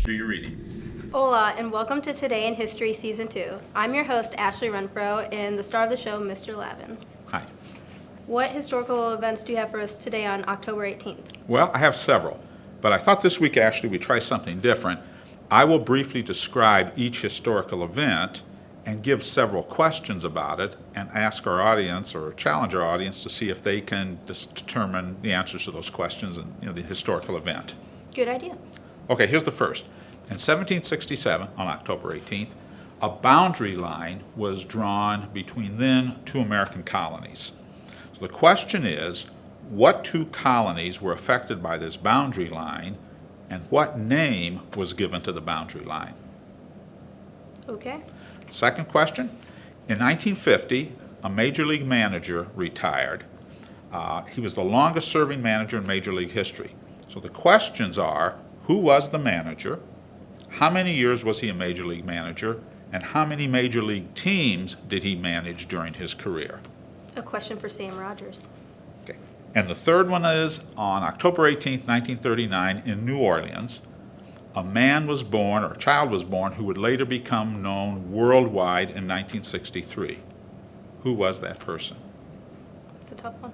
Do your reading. Hola, and welcome to Today in History Season 2. I'm your host, Ashley Renfro, and the star of the show, Mr. Lavin. Hi. What historical events do you have for us today on October 18th? Well, I have several, but I thought this week, Ashley, we'd try something different. I will briefly describe each historical event and give several questions about it and ask our audience or challenge our audience to see if they can determine the answers to those questions and the historical event. Good idea. Okay, here's the first. In 1767, on October 18th, a boundary line was drawn between then two American colonies. So the question is, what two colonies were affected by this boundary line, and what name was given to the boundary line? Okay. Second question, in 1950, a Major League manager retired. He was the longest serving manager in Major League history. So the questions are, who was the manager? How many years was he a Major League manager? And how many Major League teams did he manage during his career? A question for Sam Rogers. Okay. And the third one is, on October 18th, 1939, in New Orleans, a man was born, or a child was born, who would later become known worldwide in 1963. Who was that person? It's a tough one.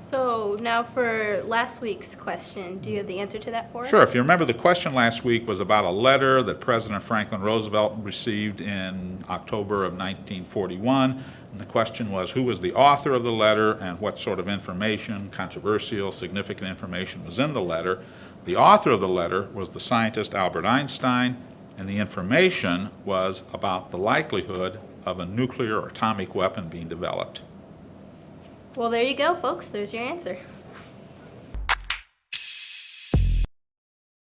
So now for last week's question, do you have the answer to that for us? Sure. If you remember, the question last week was about a letter that President Franklin Roosevelt received in October of 1941. And the question was, who was the author of the letter and what sort of information, controversial, significant information, was in the letter? The author of the letter was the scientist Albert Einstein, and the information was about the likelihood of a nuclear or atomic weapon being developed. Well, there you go, folks. There's your answer.